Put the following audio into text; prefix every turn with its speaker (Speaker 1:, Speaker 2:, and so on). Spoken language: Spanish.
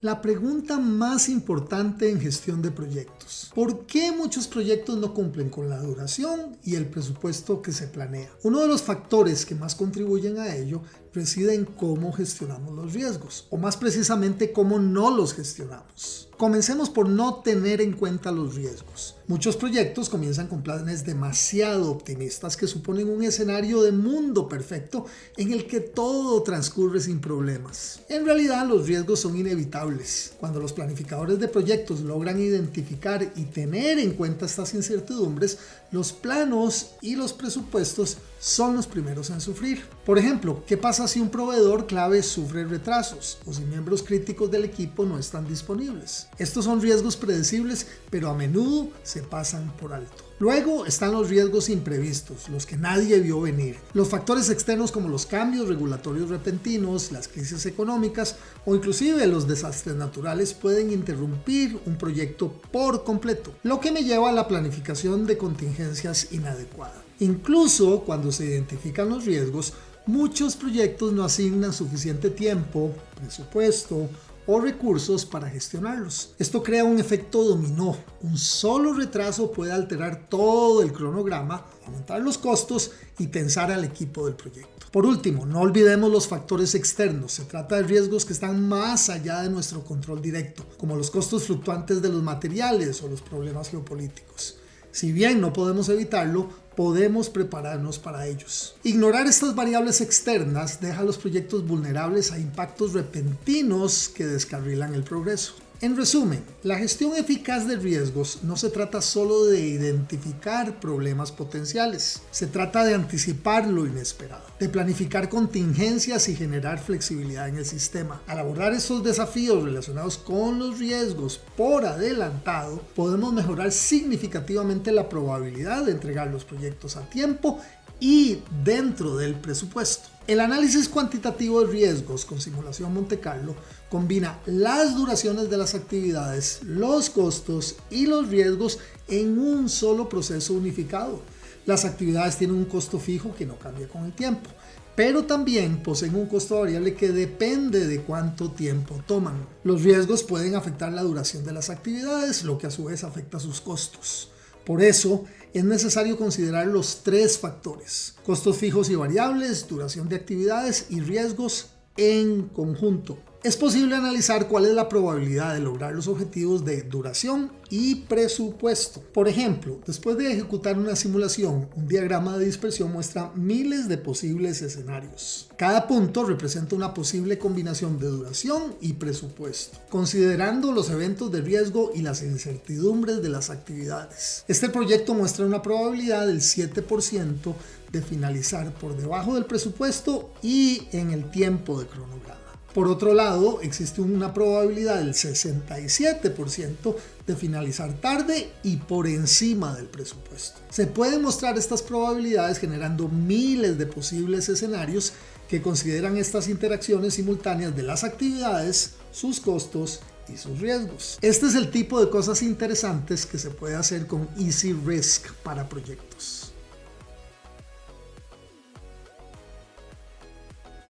Speaker 1: La pregunta más importante en gestión de proyectos: ¿por qué muchos proyectos no cumplen con la duración y el presupuesto que se planea? Uno de los factores que más contribuyen a ello reside en cómo gestionamos los riesgos, o más precisamente cómo no los gestionamos. Comencemos por no tener en cuenta los riesgos. Muchos proyectos comienzan con planes demasiado optimistas que suponen un escenario de mundo perfecto en el que todo transcurre sin problemas. En realidad, los riesgos son inevitables. Cuando los planificadores de proyectos logran identificar y tener en cuenta estas incertidumbres, los planos y los presupuestos son los primeros en sufrir. Por ejemplo, ¿qué pasa si un proveedor clave sufre retrasos o si miembros críticos del equipo no están disponibles? Estos son riesgos predecibles, pero a menudo se pasan por alto. Luego están los riesgos imprevistos, los que nadie vio venir. Los factores externos como los cambios regulatorios repentinos, las crisis económicas o inclusive los desastres naturales pueden interrumpir un proyecto por completo, lo que me lleva a la planificación de contingencias inadecuada. Incluso cuando se identifican los riesgos, muchos proyectos no asignan suficiente tiempo, presupuesto o recursos para gestionarlos. Esto crea un efecto dominó. Un solo retraso puede alterar todo el cronograma, aumentar los costos y tensar al equipo del proyecto. Por último, no olvidemos los factores externos. Se trata de riesgos que están más allá de nuestro control directo, como los costos fluctuantes de los materiales o los problemas geopolíticos. Si bien no podemos evitarlo, podemos prepararnos para ellos. Ignorar estas variables externas deja a los proyectos vulnerables a impactos repentinos que descarrilan el progreso. En resumen, la gestión eficaz de riesgos no se trata solo de identificar problemas potenciales, se trata de anticipar lo inesperado, de planificar contingencias y generar flexibilidad en el sistema. Al abordar estos desafíos relacionados con los riesgos por adelantado, podemos mejorar significativamente la probabilidad de entregar los proyectos a tiempo y dentro del presupuesto. El análisis cuantitativo de riesgos con simulación Monte Carlo combina las duraciones de las actividades, los costos y los riesgos en un solo proceso unificado. Las actividades tienen un costo fijo que no cambia con el tiempo, pero también poseen un costo variable que depende de cuánto tiempo toman. Los riesgos pueden afectar la duración de las actividades, lo que a su vez afecta sus costos. Por eso, es necesario considerar los tres factores: costos fijos y variables, duración de actividades y riesgos en conjunto. Es posible analizar cuál es la probabilidad de lograr los objetivos de duración y presupuesto. Por ejemplo, después de ejecutar una simulación, un diagrama de dispersión muestra miles de posibles escenarios. Cada punto representa una posible combinación de duración y presupuesto, considerando los eventos de riesgo y las incertidumbres de las actividades. Este proyecto muestra una probabilidad del 7% de finalizar por debajo del presupuesto y en el tiempo de cronograma. Por otro lado, existe una probabilidad del 67% de finalizar tarde y por encima del presupuesto. Se pueden mostrar estas probabilidades generando miles de posibles escenarios que consideran estas interacciones simultáneas de las actividades, sus costos y sus riesgos. Este es el tipo de cosas interesantes que se puede hacer con Easy Risk para proyectos.